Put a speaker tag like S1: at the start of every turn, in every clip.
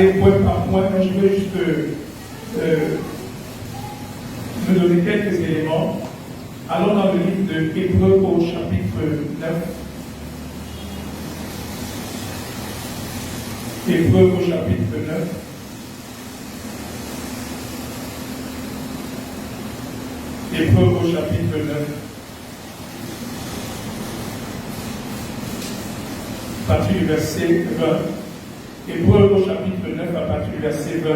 S1: aller point par point, mais je vais juste vous donner quelques éléments. Allons dans le livre de Hébreux au chapitre 9. Hébreux au chapitre 9. Hébreux au chapitre 9. À partir du verset 20. Hébreux au chapitre 9, à partir du verset 20.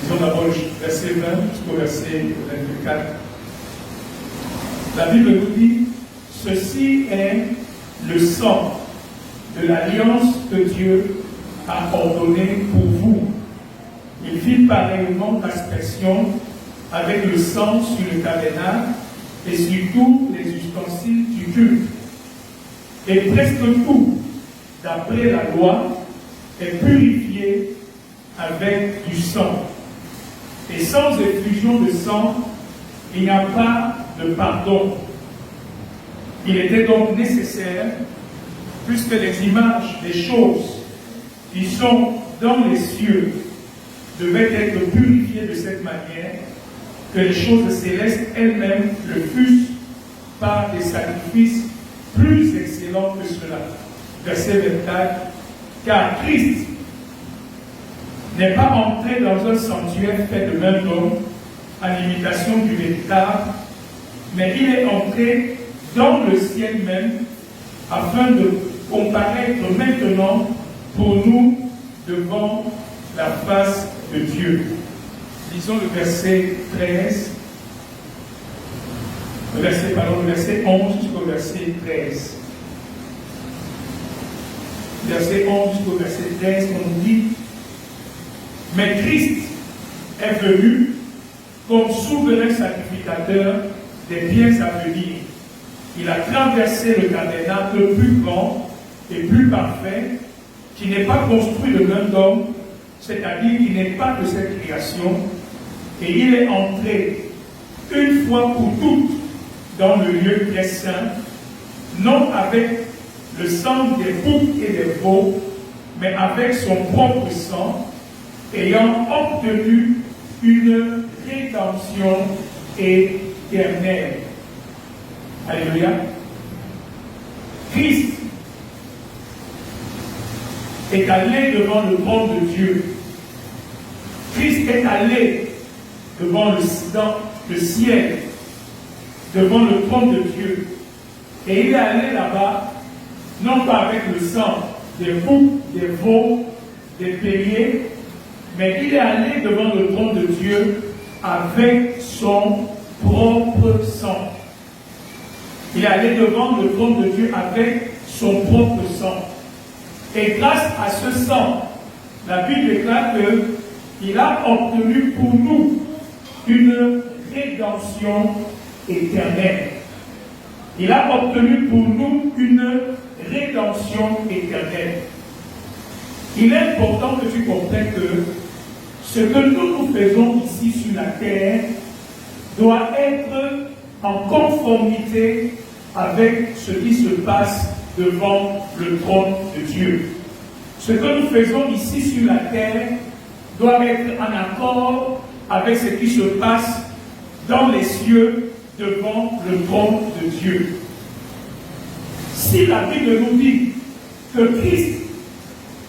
S1: Disons d'abord le verset 20 jusqu'au verset 24. La Bible nous dit, ceci est le sang de l'alliance que Dieu a ordonnée pour vous. Il fit pareillement l'aspersion avec le sang sur le tabernacle et sur tous les ustensiles du culte. Et presque tout, d'après la loi, est purifié avec du sang. Et sans effusion de sang, il n'y a pas de pardon. Il était donc nécessaire, puisque les images des choses qui sont dans les cieux devaient être purifiées de cette manière, que les choses célestes elles-mêmes le fussent par des sacrifices plus excellents que cela. Verset 24. Car Christ n'est pas entré dans un sanctuaire fait de main d'homme, à l'imitation du véritable, mais il est entré dans le ciel même, afin de comparaître maintenant pour nous devant la face de Dieu. Lisons le verset 13, le verset 11 jusqu'au verset 13. Verset 11 jusqu'au verset 13, on nous dit, mais Christ est venu comme souverain sacrificateur des biens à venir. Il a traversé le tabernacle plus grand et plus parfait, qui n'est pas construit de main d'homme, c'est-à-dire qui n'est pas de cette création, et il est entré une fois pour toutes dans le lieu très saint, non avec le sang des boucs et des veaux, mais avec son propre sang, ayant obtenu une rédemption éternelle. Alléluia. Christ est allé devant le trône de Dieu. Christ est allé devant le ciel, devant le trône de Dieu. Et il est allé là-bas, non pas avec le sang des boucs, des veaux, des béliers, mais il est allé devant le trône de Dieu avec son propre sang. Il est allé devant le trône de Dieu avec son propre sang. Et grâce à ce sang, la Bible déclare qu'il a obtenu pour nous une rédemption éternelle. Il a obtenu pour nous une rédemption éternelle. Il est important que tu comprennes que ce que nous faisons ici sur la terre doit être en conformité avec ce qui se passe devant le trône de Dieu. Ce que nous faisons ici sur la terre doit être en accord avec ce qui se passe dans les cieux devant le trône de Dieu. Si la Bible nous dit que Christ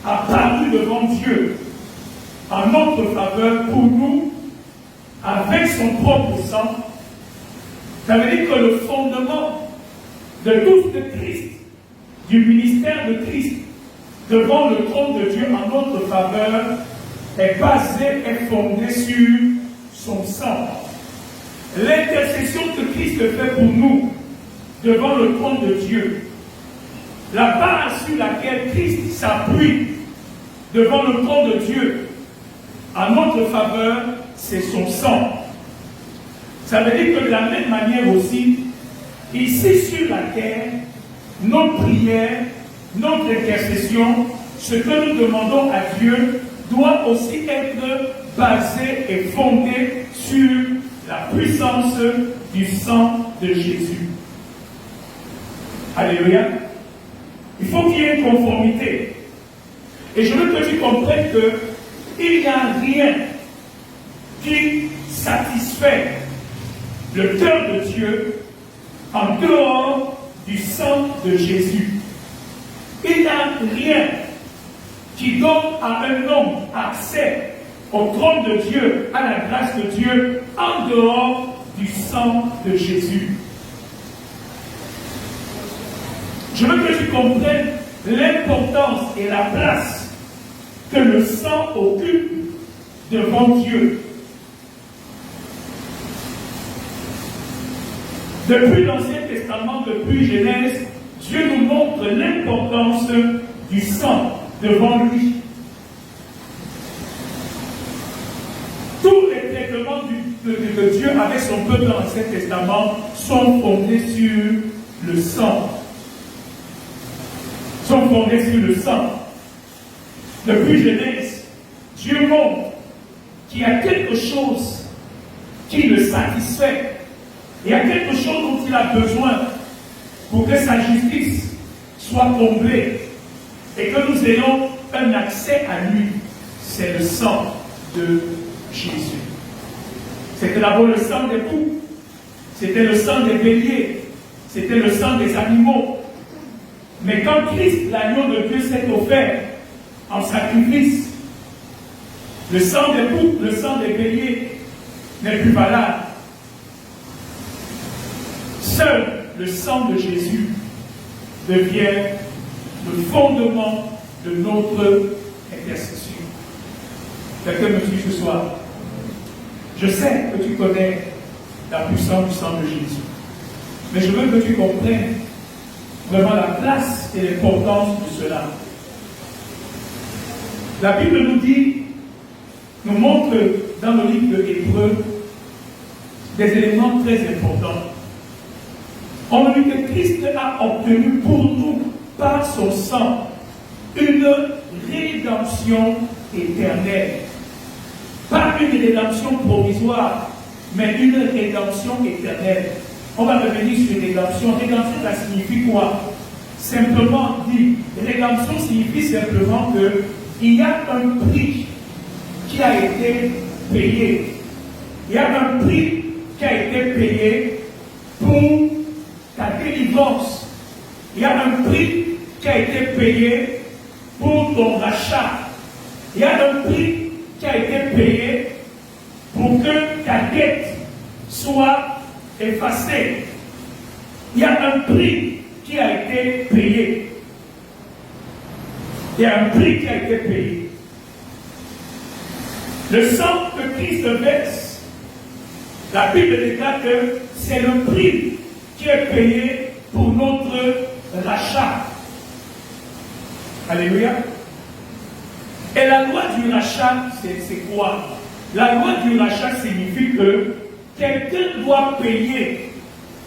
S1: a paru devant Dieu en notre faveur pour nous, avec son propre sang, ça veut dire que le fondement de l'œuvre de Christ, du ministère de Christ, devant le trône de Dieu en notre faveur, est basé et fondé sur son sang. L'intercession que Christ fait pour nous devant le trône de Dieu, la base sur laquelle Christ s'appuie devant le trône de Dieu en notre faveur, c'est son sang. Ça veut dire que de la même manière aussi, ici sur la terre, notre prière, notre intercession, ce que nous demandons à Dieu, doit aussi être basé et fondé sur la puissance du sang de Jésus. Alléluia. Il faut qu'il y ait une conformité. Et je veux que tu comprennes qu'il n'y a rien qui satisfait le cœur de Dieu en dehors du sang de Jésus. Il n'y a rien qui donne à un homme accès au trône de Dieu, à la grâce de Dieu, en dehors du sang de Jésus. Je veux que tu comprennes l'importance et la place que le sang occupe devant Dieu. Depuis l'Ancien Testament, depuis Genèse, Dieu nous montre l'importance du sang devant lui. Tous les traitements de Dieu avec son peuple dans l'Ancien Testament sont fondés sur le sang. Sont fondés sur le sang. Depuis Genèse, Dieu montre qu'il y a quelque chose qui le satisfait. Il y a quelque chose dont il a besoin pour que sa justice soit comblée et que nous ayons un accès à lui. C'est le sang de Jésus. C'était d'abord le sang des boucs, c'était le sang des béliers, c'était le sang des animaux. Mais quand Christ, l'agneau de Dieu, s'est offert en sacrifice, le sang des boucs, le sang des béliers n'est plus valable. Seul le sang de Jésus devient le fondement de notre intercession. Quelqu'un me suit ce soir. Je sais que tu connais la puissance du sang de Jésus. Mais je veux que tu comprennes vraiment la place et l'importance de cela. La Bible nous montre dans le livre de Hébreux des éléments très importants. On dit que Christ a obtenu pour nous, par son sang, une rédemption éternelle. Pas une rédemption provisoire, mais une rédemption éternelle. On va revenir sur rédemption. Rédemption, ça signifie quoi? Simplement dit, rédemption signifie simplement qu'il y a un prix qui a été payé. Il y a un prix qui a été payé pour ta délivrance. Il y a un prix qui a été payé pour ton rachat. Il y a un prix qui a été payé pour que ta dette soit effacée. Il y a un prix qui a été payé. Il y a un prix qui a été payé. Le sang que Christ verse, la Bible déclare que c'est le prix qui est payé pour notre rachat. Alléluia. Et la loi du rachat, c'est quoi? La loi du rachat signifie que quelqu'un doit payer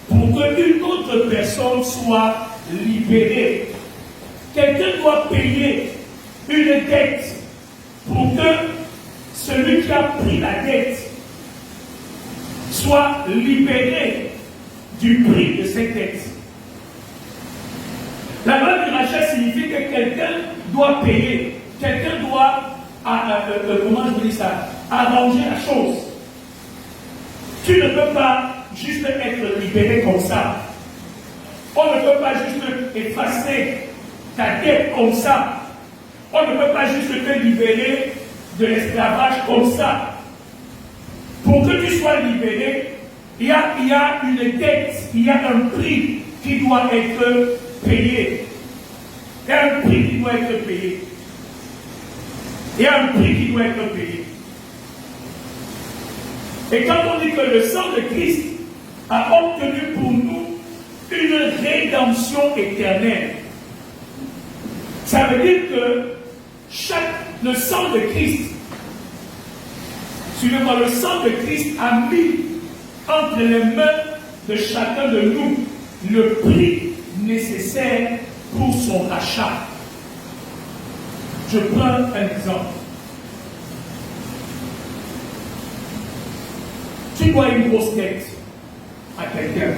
S1: pour qu'une autre personne soit libérée. Quelqu'un doit payer une dette pour que celui qui a pris la dette soit libéré du prix de cette dette. La loi du rachat signifie que quelqu'un doit payer, quelqu'un doit, comment je dis ça, arranger la chose. Tu ne peux pas juste être libéré comme ça. On ne peut pas juste effacer ta dette comme ça. On ne peut pas juste te libérer de l'esclavage comme ça. Pour que tu sois libéré, il y a une dette, il y a un prix qui doit être payé. Il y a un prix qui doit être payé. Il y a un prix qui doit être payé. Et quand on dit que le sang de Christ a obtenu pour nous une rédemption éternelle, ça veut dire que le sang de Christ, suivez-moi, le sang de Christ a mis entre les mains de chacun de nous le prix nécessaire pour son rachat. Je prends un exemple. tu dois une grosse dette à quelqu'un.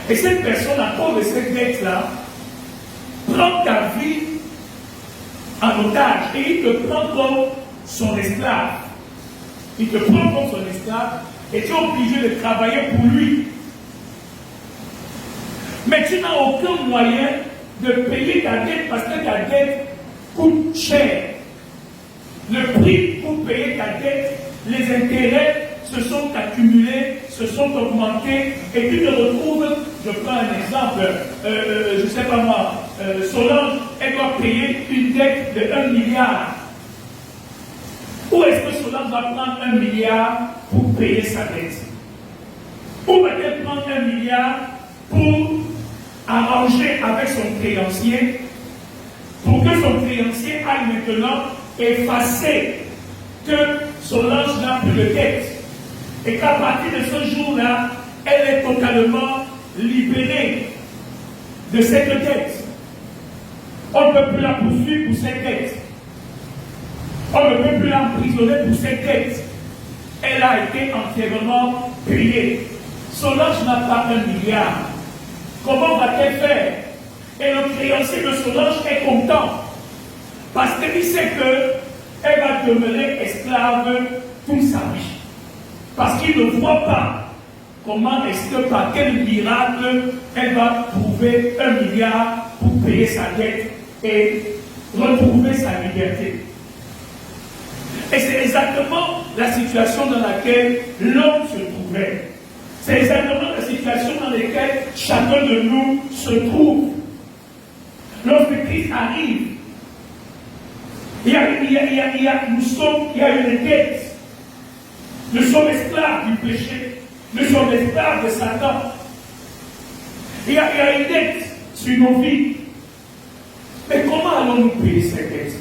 S1: Et cette personne, à cause de cette dette-là, prend ta vie en otage et il te prend comme son esclave. Il te prend comme son esclave et tu es obligé de travailler pour lui. Mais tu n'as aucun moyen de payer ta dette parce que ta dette coûte cher. Le prix pour payer ta dette, les intérêts se sont accumulés, se sont augmentés, et tu te retrouves, je prends un exemple, je ne sais pas moi, Solange, elle doit payer une dette de 1 milliard. Où est-ce que Solange va prendre 1 milliard pour payer sa dette? Où va-t-elle prendre 1 milliard pour arranger avec son créancier, pour que son créancier aille maintenant effacer que Solange n'a plus de dette? Et qu'à partir de ce jour-là, elle est totalement libérée de cette dette. On ne peut plus la poursuivre pour cette dette. On ne peut plus l'emprisonner pour cette dette. Elle a été entièrement payée. Solange n'a pas 1 milliard. Comment va-t-elle faire? Et le créancier de Solange est content. Parce qu'il sait qu'elle va demeurer esclave toute sa vie. Parce qu'il ne voit pas comment est-ce que par quel miracle elle va trouver 1 milliard pour payer sa dette et retrouver sa liberté. Et c'est exactement la situation dans laquelle l'homme se trouvait. C'est exactement la situation dans laquelle chacun de nous se trouve. Lorsque Christ arrive, il y a une dette. Nous sommes esclaves du péché. Nous sommes esclaves de Satan. Il y a une dette sur nos vies. Mais comment allons-nous payer cette dette?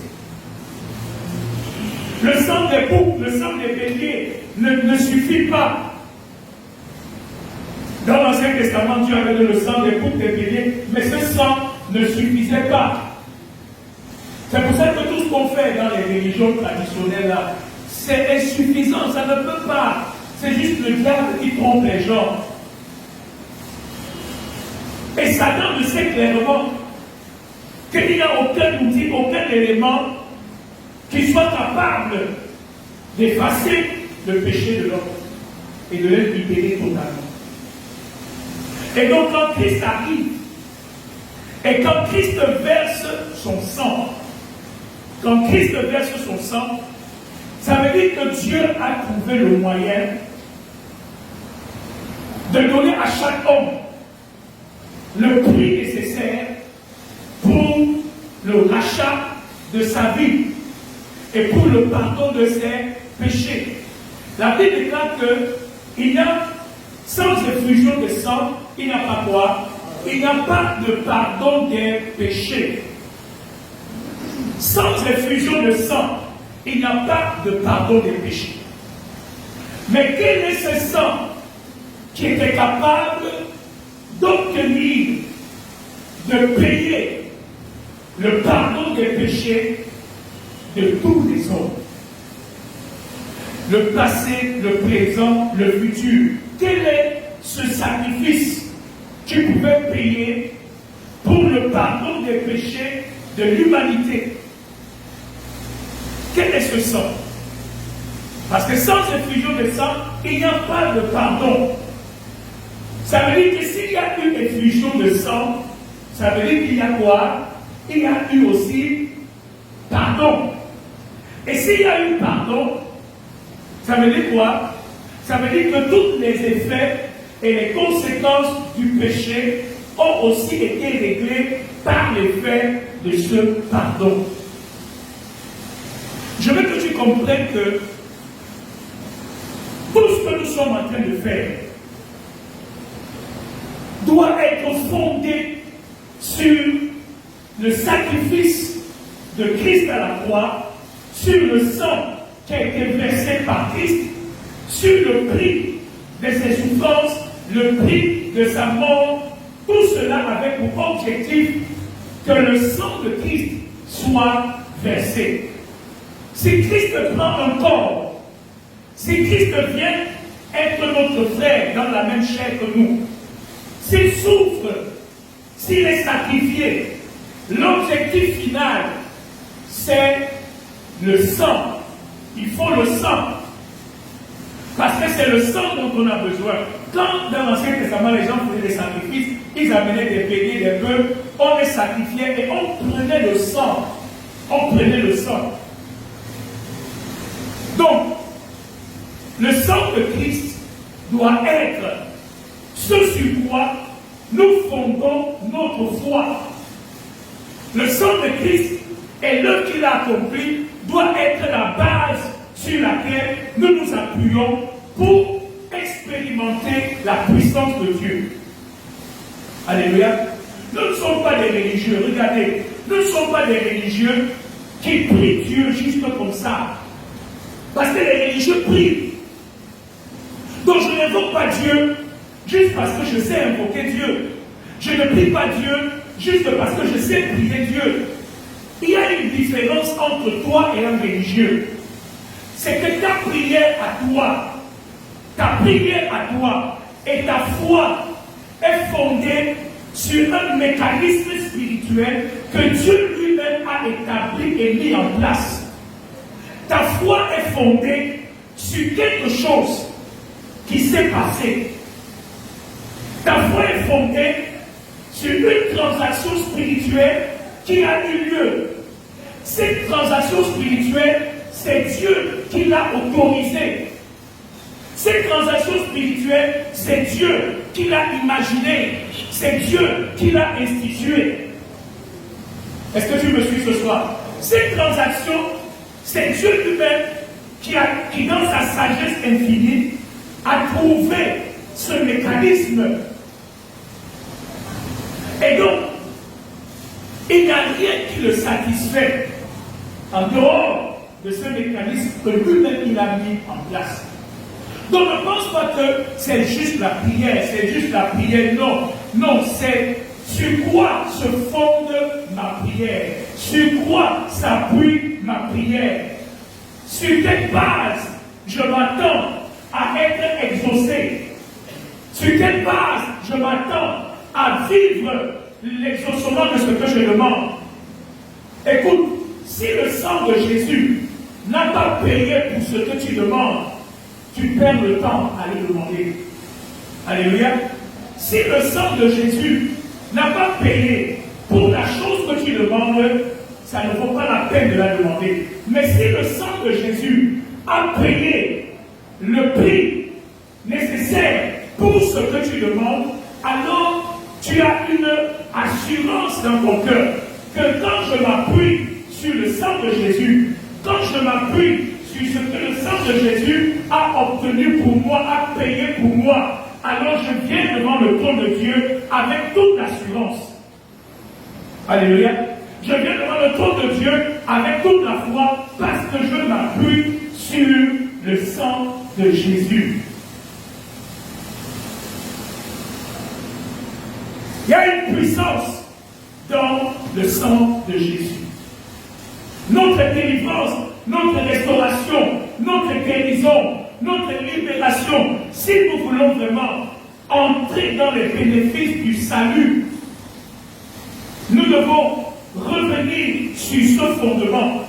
S1: Le sang des boucs, le sang des béliers ne suffit pas. Dans l'Ancien Testament, Dieu avait donné le sang des boucs, des béliers, mais ce sang ne suffisait pas. C'est pour ça que tout ce qu'on fait dans les religions traditionnelles là, c'est insuffisant, ça ne peut pas. C'est juste le diable qui trompe les gens. Et Satan le sait clairement qu'il n'y a aucun outil, aucun élément qui soit capable d'effacer le péché de l'homme et de le libérer totalement. Et donc quand Christ arrive, et quand Christ verse son sang, ça veut dire que Dieu a trouvé le moyen de donner à chaque homme le prix nécessaire pour le rachat de sa vie et pour le pardon de ses péchés. La Bible déclare qu'il y a, sans effusion de sang, il n'y a pas quoi? Il n'y a pas de pardon des péchés. Sans effusion de sang, il n'y a pas de pardon des péchés. Mais quel est ce sang qui était capable d'obtenir, de payer le pardon des péchés de tous les hommes? Le passé, le présent, le futur. Quel est ce sacrifice qui pouvait payer pour le pardon des péchés de l'humanité? Quel est ce sang? Parce que sans effusion de sang, il n'y a pas de pardon. Ça veut dire que s'il y a une effusion de sang, ça veut dire qu'il y a quoi? Il y a eu aussi pardon. Et s'il y a eu pardon, ça veut dire quoi? Ça veut dire que tous les effets et les conséquences du péché ont aussi été réglés par l'effet de ce pardon. Je veux que tu comprennes que tout ce que nous sommes en train de faire doit être fondé sur le sacrifice de Christ à la croix, sur le sang qui a été versé par Christ, sur le prix de ses souffrances, le prix de sa mort, tout cela avec pour objectif que le sang de Christ soit versé. Si Christ prend un corps, Si Christ vient être notre frère dans la même chair que nous, s'il souffre, s'il est sacrifié, l'objectif final, c'est le sang. Il faut le sang. Parce que c'est le sang dont on a besoin. Quand dans l'Ancien Testament, les gens faisaient des sacrifices, ils amenaient des béliers, des bœufs, on les sacrifiait et on prenait le sang. On prenait le sang. Donc, le sang de Christ doit être ce sur quoi nous fondons notre foi. Le sang de Christ et l'œuvre qu'il a accompli doit être la base sur laquelle nous nous appuyons pour expérimenter la puissance de Dieu. Alléluia. Nous ne sommes pas des religieux. Regardez, nous ne sommes pas des religieux qui prient Dieu juste comme ça. Parce que les religieux prient. Donc je n'invoque pas Dieu juste parce que je sais invoquer Dieu. Je ne prie pas Dieu juste parce que je sais prier Dieu. Il y a une différence entre toi et un religieux. C'est que ta prière à toi et ta foi est fondée sur un mécanisme spirituel que Dieu lui-même a établi et mis en place. Ta foi est fondée sur quelque chose qui s'est passé. Ta foi est fondée sur une transaction spirituelle qui a eu lieu. Cette transaction spirituelle, c'est Dieu qui l'a autorisée. Cette transaction spirituelle, c'est Dieu qui l'a imaginée. C'est Dieu qui l'a instituée. Est-ce que tu me suis ce soir? Cette transaction, c'est Dieu lui-même qui, dans sa sagesse infinie, a trouvé ce mécanisme. Et donc, il n'y a rien qui le satisfait en dehors de ce mécanisme que lui-même il a mis en place. Donc ne pense pas que c'est juste la prière, non. Non, c'est sur quoi se fonde ma prière, sur quoi s'appuie ma prière, sur quelle base je m'attends à être exaucé, sur quelle base je m'attends à vivre l'exaucement de ce que je demande. Écoute, si le sang de Jésus n'a pas payé pour ce que tu demandes, tu perds le temps à le demander. Alléluia. Si le sang de Jésus n'a pas payé pour la chose que tu demandes, ça ne vaut pas la peine de la demander. Mais si le sang de Jésus a payé le prix nécessaire pour ce que tu demandes, alors tu as une assurance dans ton cœur que quand je m'appuie sur le sang de Jésus, quand je m'appuie sur ce que le sang de Jésus a obtenu pour moi, a payé pour moi, alors je viens devant le trône de Dieu avec toute l'assurance. Alléluia. Je viens devant le trône de Dieu avec toute la foi parce que je m'appuie sur le sang de Jésus. Il y a une puissance dans le sang de Jésus. Notre délivrance, notre restauration, notre guérison, notre libération, si nous voulons vraiment entrer dans les bénéfices du salut, nous devons revenir sur ce fondement,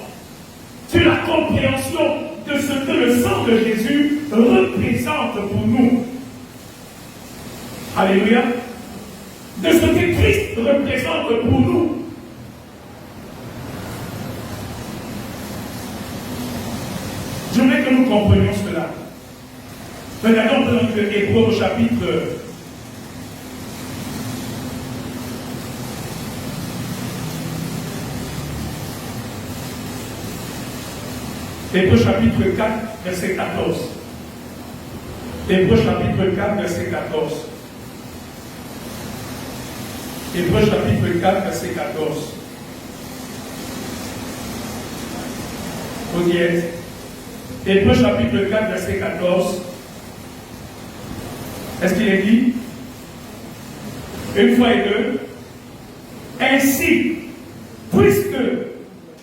S1: sur la compréhension de ce que le sang de Jésus représente pour nous. Alléluia. De ce que Christ représente pour nous. Je voudrais que nous comprenions cela. Regardons dans le Hébreux au chapitre 4, verset 14. Hébreux chapitre 4, verset 14. Hébreux chapitre 4, verset 14. Vous y êtes. Hébreux chapitre 4, verset 14. Est-ce qu'il est dit? Une fois et deux. Ainsi, puisque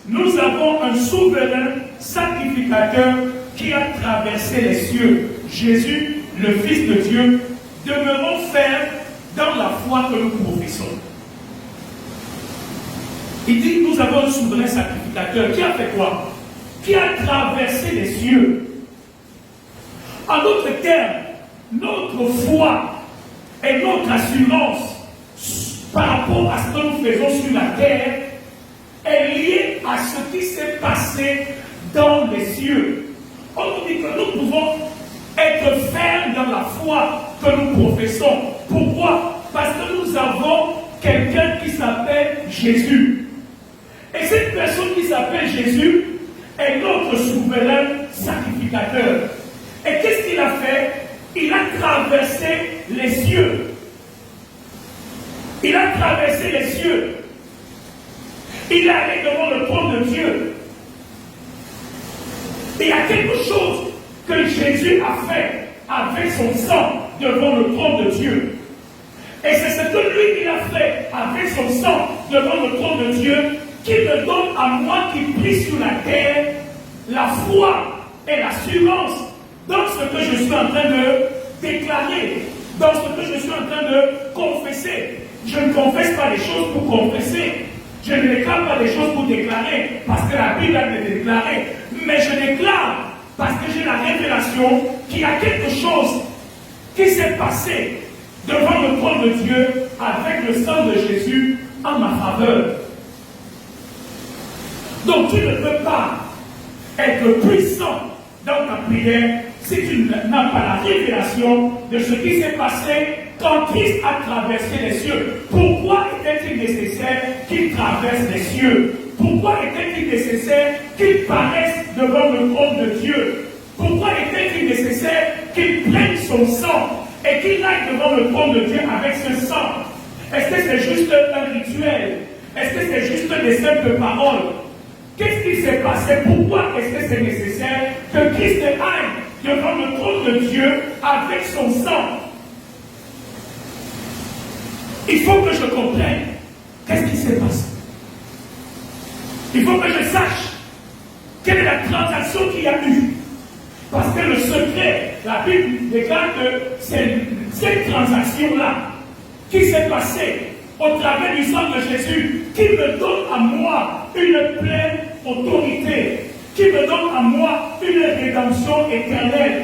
S1: nous avons un souverain sacrificateur qui a traversé les cieux, Jésus, le Fils de Dieu, demeurons fermes dans la foi que nous professons. Il dit, nous avons un souverain sacrificateur qui a fait quoi? Qui a traversé les cieux. En d'autres termes, notre foi et notre assurance par rapport à ce que nous faisons sur la terre est liée à ce qui s'est passé dans les cieux. On nous dit que nous pouvons être fermes dans la foi que nous professons. Pourquoi? Parce que nous avons quelqu'un qui s'appelle Jésus. Et cette personne qui s'appelle Jésus est notre souverain sacrificateur. Et qu'est-ce qu'il a fait? Il a traversé les cieux. Il a traversé les cieux. Il est allé devant le trône de Dieu. Il y a quelque chose que Jésus a fait avec son sang devant le trône de Dieu. Et c'est ce que lui il a fait avec son sang devant le trône de Dieu qui me donne à moi qui prie sur la terre la foi et l'assurance dans ce que je suis en train de déclarer, dans ce que je suis en train de confesser. Je ne confesse pas les choses pour confesser. Je ne déclare pas des choses pour déclarer, parce que la Bible a été déclarée. Mais je déclare parce que j'ai la révélation qu'il y a quelque chose qui s'est passé devant le trône de Dieu avec le sang de Jésus en ma faveur. Donc tu ne peux pas être puissant dans ta prière si tu n'as pas la révélation de ce qui s'est passé quand Christ a traversé les cieux. Pourquoi était-il nécessaire qu'il traverse les cieux? Pourquoi était-il nécessaire qu'il paraisse devant le trône de Dieu? Pourquoi était-il nécessaire qu'il prenne son sang et qu'il aille devant le trône de Dieu avec ce sang? Est-ce que c'est juste un rituel? Est-ce que c'est juste des simples paroles? Qu'est-ce qui s'est passé? Pourquoi est-ce que c'est nécessaire que Christ aille devant le trône de Dieu avec son sang? Il faut que je comprenne qu'est-ce qui s'est passé. Il faut que je sache quelle est la transaction qu'il y a eu. Parce que le secret, la Bible déclare que c'est cette transaction-là qui s'est passée au travers du sang de Jésus, qui me donne à moi une pleine autorité, qui me donne à moi une rédemption éternelle.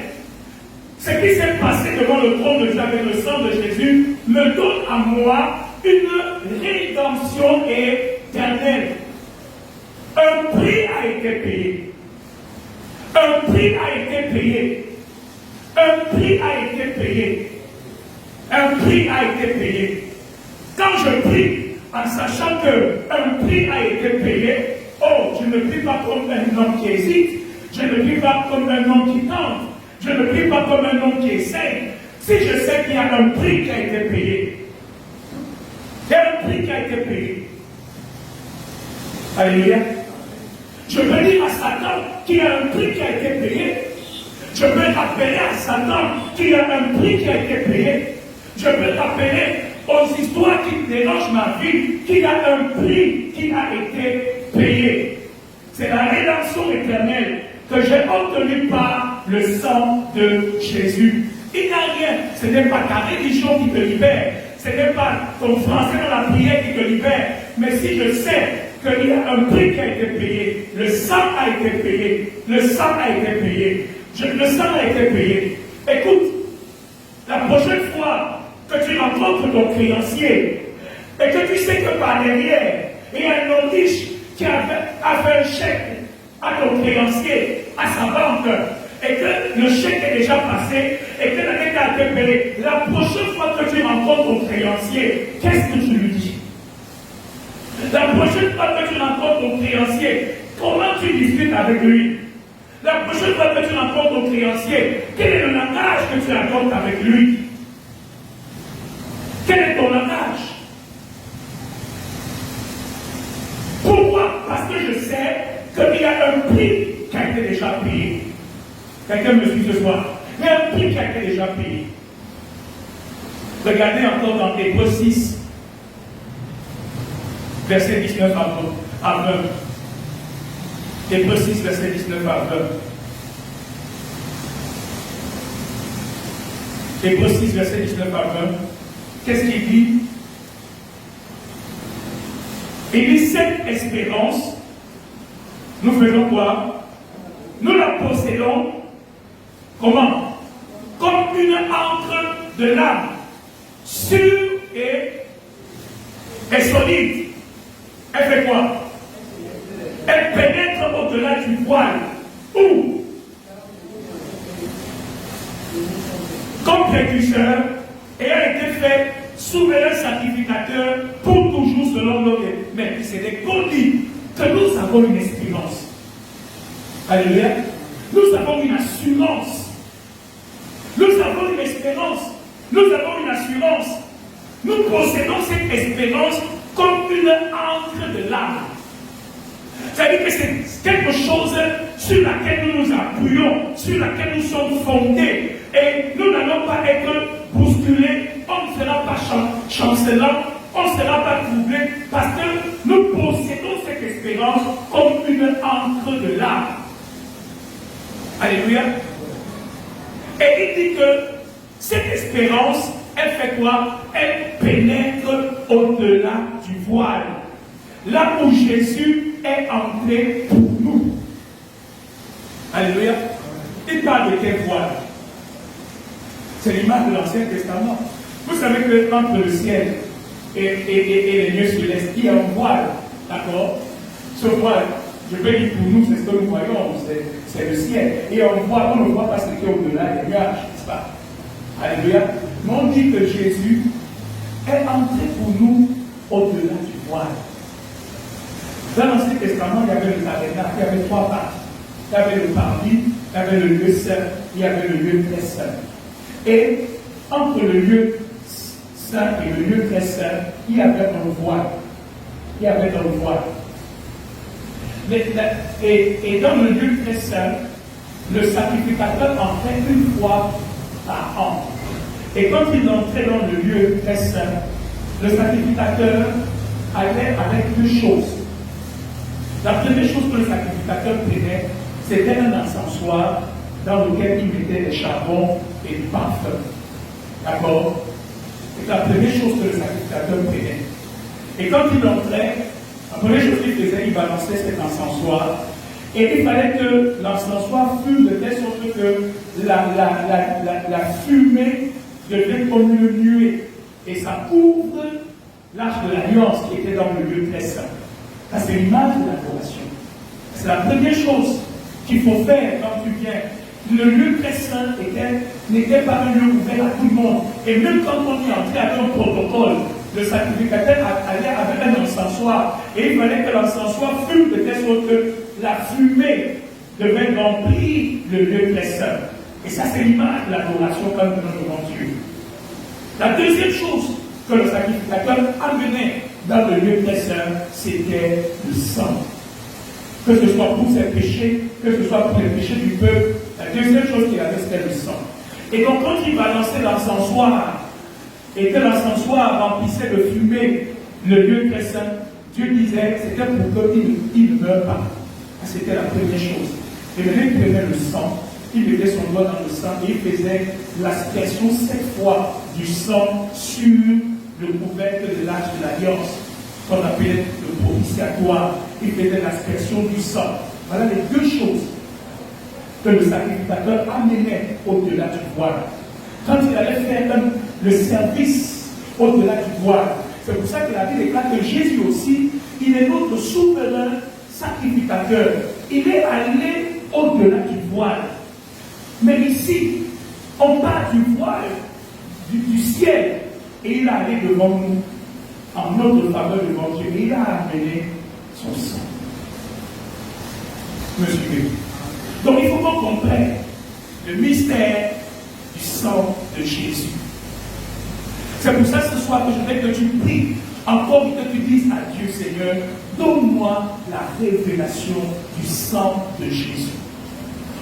S1: Ce qui s'est passé devant le trône de Dieu avec le sang de Jésus me donne à moi une rédemption éternelle. Un prix a été payé. Un prix a été payé. Un prix a été payé. Un prix a été payé. Quand je prie, en sachant qu'un prix a été payé, oh, je ne prie pas comme un homme qui hésite, je ne prie pas comme un homme qui tente, je ne prie pas comme un homme qui essaye. Si je sais qu'il y a un prix qui a été payé, il y a un prix qui a été payé. Alléluia. Je peux dire à Satan qu'il y a un prix qui a été payé. Je peux appeler à Satan qu'il y a un prix qui a été payé. Je peux appeler aux histoires qui dérangent ma vie qu'il y a un prix qui a été payé. C'est la rédemption éternelle que j'ai obtenue par le sang de Jésus. Il n'y a rien. Ce n'est pas ta religion qui te libère. Ce n'est pas ton français dans la prière qui te libère. Mais si je sais qu'il y a un prix qui a été payé, le sang a été payé, le sang a été payé, le sang a été payé. Écoute, la prochaine fois que tu rencontres ton créancier et que tu sais que par derrière, il y a un homme riche qui a fait un chèque à ton créancier, à sa banque, et que le chèque est déjà passé et que la dette a été payée, la prochaine fois que tu rencontres ton créancier, qu'est-ce que tu lui dis? La prochaine fois que tu rencontres ton créancier, comment tu discutes avec lui? La prochaine fois que tu rencontres ton créancier, quel est le langage que tu racontes avec lui? Quel est ton langage? Pourquoi? Parce que je sais qu'il y a un prix qui a été déjà payé. Quelqu'un me suit ce soir. Il y a un prix qui a été déjà payé. Regardez encore dans Hébreux 6, verset 19 à 20. Hébreux 6, verset 19 à 20. Hébreux 6, verset 19 à 20. Qu'est-ce qu'il dit? Il dit cette espérance, nous faisons quoi? Nous la possédons. Comment? Comme une encre de l'âme, sûre et solide. Elle fait quoi? Elle pénètre au-delà du voile. Où? Comme précurseur, et a été fait souverain sacrificateur pour toujours selon nos mais c'est des conduits que nous avons une espérance. Alléluia. Nous avons une assurance. Nous avons une espérance. Nous avons une assurance. Nous possédons cette espérance comme une encre de l'âme. C'est-à-dire que c'est quelque chose sur laquelle nous nous appuyons, sur laquelle nous sommes fondés. Et nous n'allons pas être bousculés, on ne sera pas chancelant, on ne sera pas troublé, parce que nous possédons cette espérance comme une encre de l'âme. Alléluia. Et il dit que cette espérance, elle fait quoi? Elle pénètre au-delà du voile. Là où Jésus est entré pour nous. Alléluia. Il parle de quel voile? C'est l'image de l'Ancien Testament. Vous savez que entre le ciel et les lieux célestes, il y a un voile. D'accord? Ce voile, je vais dire pour nous, c'est ce que nous voyons, c'est le ciel. Et on ne voit pas ce qui est au-delà des nuages, n'est-ce pas? Alléluia. Mais on dit que Jésus est entré pour nous au-delà du voile. Dans l'Ancien Testament, il y avait le tabernacle, il y avait trois parties. Il y avait le parvis, il y avait le lieu saint, il y avait le lieu très saint. Et entre le lieu saint et le lieu très saint, il y avait un voile. Il y avait un voile. Et dans le lieu très saint, le sacrificateur entrait une fois par an. Et quand il entrait dans le lieu très saint, le sacrificateur allait avec deux choses. La première chose que le sacrificateur prenait, c'était un encensoir dans lequel il mettait des charbons et du parfum. D'accord? C'est la première chose que le sacrificateur prenait. Et quand il entrait, la première chose qu'il faisait, il balançait cet encensoir. Et il fallait que l'encensoir fume de telle sorte que la fumée devienne comme une nuée. Et ça couvre l'arche de l'alliance qui était dans le lieu très saint. Ça, c'est l'image de l'adoration. C'est la première chose qu'il faut faire quand tu viens. Le lieu très saint n'était pas un lieu ouvert à tout le monde. Et même quand on y entrait avec un protocole, le sacrificateur allait avec un encensoir. Et il fallait que l'encensoir fume de telle sorte que la fumée devait remplir le lieu très saint. Et ça, c'est l'image de l'adoration quand nous adorons Dieu. La deuxième chose que le sacrificateur amenait dans le lieu très saint, c'était le sang. Que ce soit pour ses péchés, que ce soit pour les péchés du peuple, la deuxième chose qu'il avait, c'était le sang. Et donc, quand il balançait l'encensoir, et que l'encensoir remplissait de fumée le lieu très saint, Dieu disait, c'était pour qu'il ne meure pas. C'était la première chose. Et maintenant, il prenait le sang, il mettait son doigt dans le sang, et il faisait l'aspersion 7 fois du sang sur le couvercle de l'arche de l'alliance, qu'on appelait le propitiatoire. Il faisait l'aspersion du sang. Voilà les deux choses que le sacrificateur amenait au-delà du voile. Quand il allait faire le service au-delà du voile, c'est pour ça que la Bible déclare que Jésus aussi, il est notre souverain sacrificateur. Il est allé au-delà du voile. Mais ici, on parle du voile, du ciel, et il est allé devant nous, en notre faveur devant Dieu, et il a amené son sang. Me suivez. Donc il faut qu'on comprenne le mystère du sang de Jésus. C'est pour ça ce soir que je veux que tu pries, encore que tu dises à Dieu, Seigneur, donne-moi la révélation du sang de Jésus.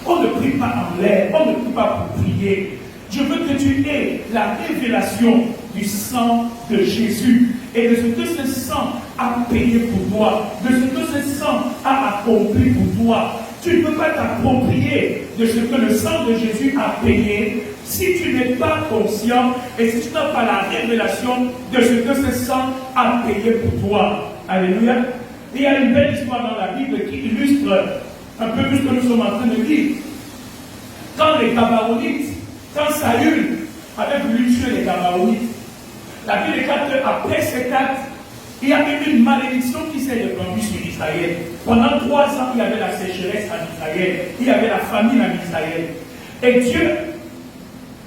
S1: On ne prie pas en l'air, on ne prie pas pour prier. Je veux que tu aies la révélation du sang de Jésus et de ce que ce sang a payé pour toi, de ce que ce sang a accompli pour toi. Tu ne peux pas t'approprier de ce que le sang de Jésus a payé si tu n'es pas conscient et si tu n'as pas la révélation de ce que ce sang a payé pour toi. Alléluia. Il y a une belle histoire dans la Bible qui illustre un peu plus ce que nous sommes en train de dire. Quand les Gabaonites, quand Saül avait voulu tuer les Gabaonites, la Bible déclare qu'après cet acte, il y a eu une malédiction qui s'est répandue sur Israël. Pendant 3 ans, il y avait la sécheresse en Israël. Il y avait la famine en Israël.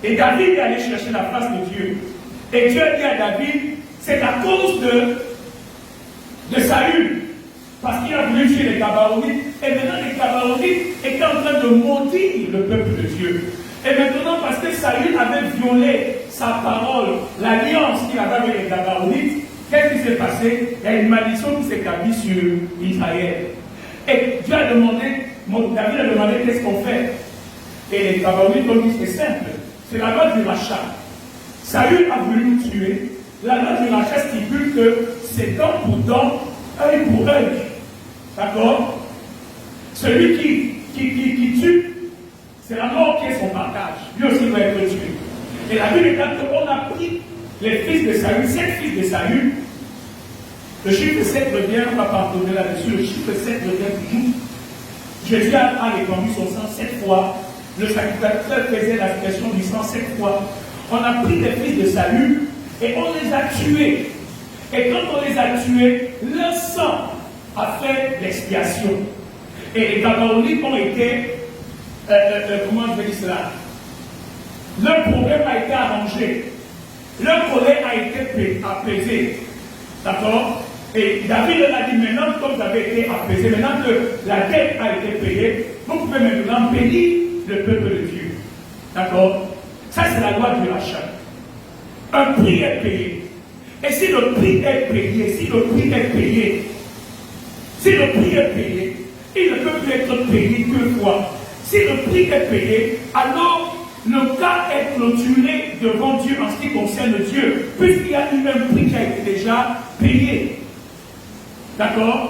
S1: Et David est allé chercher la face de Dieu. Et Dieu dit à David, c'est à cause de Saül. Parce qu'il a voulu tuer les Gabaonites. Et maintenant, les Gabaonites étaient en train de maudire le peuple de Dieu. Et maintenant, parce que Saül avait violé sa parole, l'alliance qu'il avait avec les Gabaonites, qu'est-ce qui s'est passé? Il y a une malédiction qui s'est établie sur Israël. Et Dieu a demandé, David a demandé qu'est-ce qu'on fait? Et les Gabaonites ont dit c'est simple, c'est la loi du rachat. Saül a voulu nous tuer. La loi du rachat stipule que c'est dent pour dent, œil pour œil. D'accord? Celui qui tue, c'est la mort qui est son partage. Lui aussi doit être tué. Et la Bible déclare qu'on a pris les fils de Saül, 7 fils de Saül. Le chiffre 7 revient, on va pardonner là-dessus, le chiffre 7 revient toujours. Jésus a répandu son sang 7 fois. Le sacrificateur faisait la question du sang 7 fois. On a pris les fils de Saül et on les a tués. Et quand on les a tués, leur sang a fait l'expiation. Et les Gabaonites ont été, comment je vais dire cela? Leur problème a été arrangé. Leur colère a été apaisée. D'accord? Et David leur a dit, maintenant que vous avez été apaisé, maintenant que la dette a été payée, vous pouvez maintenant bénir le peuple de Dieu. D'accord? Ça, c'est la loi du rachat. Un prix est payé. Et si le prix est payé, si le prix est payé, il ne peut plus être payé 2 fois. Si le prix est payé, alors le cas est clôturé devant Dieu en ce qui concerne Dieu, puisqu'il y a eu un prix qui a été déjà payé. D'accord?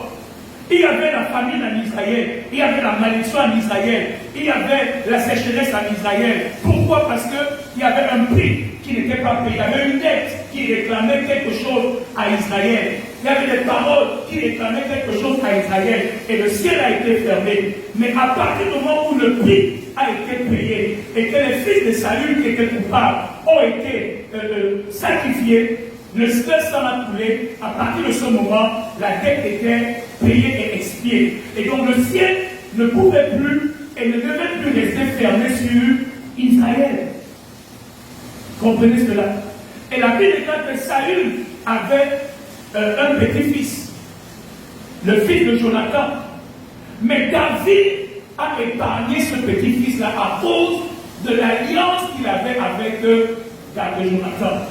S1: Il y avait la famine en Israël, il y avait la malédiction en Israël, il y avait la sécheresse en Israël. Pourquoi? Parce qu'il y avait un prix qui n'était pas payé, il y avait une dette qui réclamait quelque chose à Israël. Il y avait des paroles qui réclamaient quelque chose à Israël. Et le ciel a été fermé. Mais à partir du moment où le prix a été payé et que les fils de Saül qui étaient coupables ont été sacrifiés, le sang a coulé. À partir de ce moment, la dette était payée et expiée. Et donc le ciel ne pouvait plus et ne devait plus rester fermé sur Israël. Comprenez cela? Et la Bible déclare que Saül avait un petit-fils, le fils de Jonathan. Mais David a épargné ce petit-fils-là à cause de l'alliance qu'il avait avec Jonathan.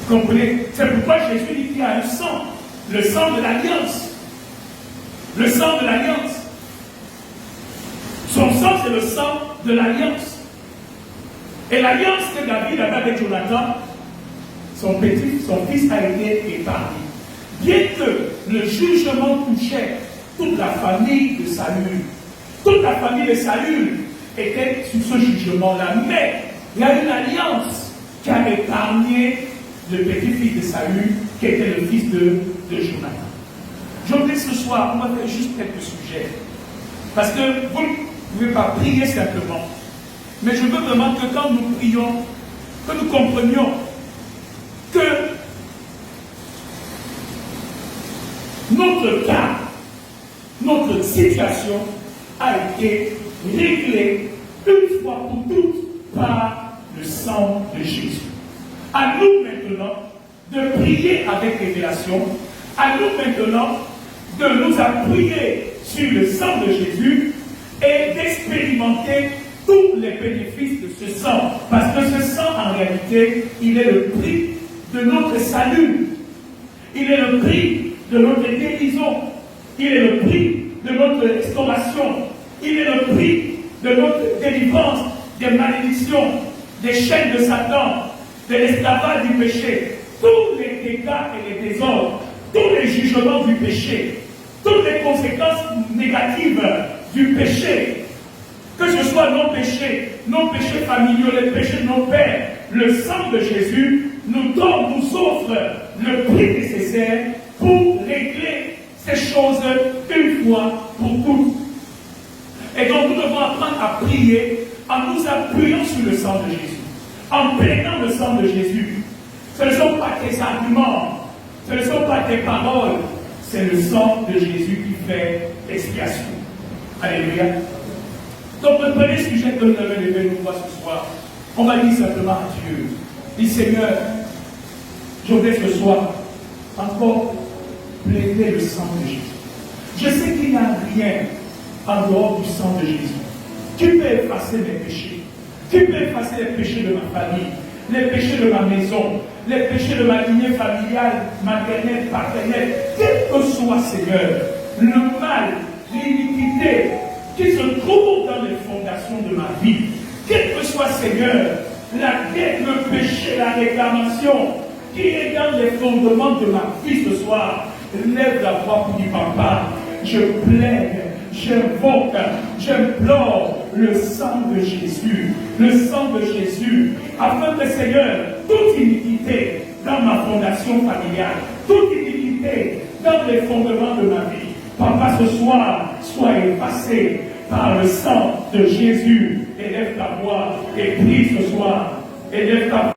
S1: Comprenez? C'est pourquoi Jésus dit qu'il y a un sang, le sang de l'alliance. Le sang de l'alliance. Son sang, c'est le sang de l'alliance. Et l'alliance que David avait avec Jonathan, son fils a été épargné. Bien que le jugement touchait toute la famille de Saül, toute la famille de Saül était sous ce jugement-là, mais il y a une alliance qui a épargné le petit-fils de Saül, qui était le fils de Jonathan. Je voudrais ce soir, on va faire juste quelques sujets, parce que vous ne pouvez pas prier simplement, mais je veux vraiment que quand nous prions, que nous comprenions que notre cas, notre situation a été réglée une fois pour toutes par le sang de Jésus. À nous maintenant de prier avec révélation, à nous maintenant de nous appuyer sur le sang de Jésus et d'expérimenter tous les bénéfices de ce sang. Parce que ce sang, en réalité, il est le prix de notre salut. Il est le prix de notre guérison. Il est le prix de notre restauration. Il est le prix de notre délivrance des malédictions, des chaînes de Satan, de l'esclavage du péché. Tous les dégâts et les désordres, tous les jugements du péché, tous toutes les conséquences négatives du péché, que ce soit nos péchés familiaux, les péchés de nos pères, le sang de Jésus nous offre le prix nécessaire pour régler ces choses une fois pour toutes. Et donc nous devons apprendre à prier en nous appuyant sur le sang de Jésus, en plaignant le sang de Jésus. Ce ne sont pas tes arguments, ce ne sont pas tes paroles, c'est le sang de Jésus qui fait expiation. Alléluia. Donc le premier sujet que nous avons levé nous voir ce soir, on va dire simplement à Dieu. Dis Seigneur, je voudrais ce soir encore plaider le sang de Jésus. Je sais qu'il n'y a rien en dehors du sang de Jésus. Tu peux effacer mes péchés. Tu peux effacer les péchés de ma famille, les péchés de ma maison, les péchés de ma lignée familiale, maternelle, paternelle. Quel que soit, Seigneur, le mal, l'iniquité qui se trouve dans les fondations de ma vie, quel que soit, Seigneur, la dette, le péché, la réclamation qui est dans les fondements de ma vie ce soir, lève la voix pour dire, Papa, je plaide, j'invoque, j'implore le sang de Jésus, afin que, Seigneur, toute iniquité dans ma fondation familiale, toute iniquité dans les fondements de ma vie, Papa, ce soir, soit effacée par le sang de Jésus. Élève ta voix et prie ce soir. Élève ta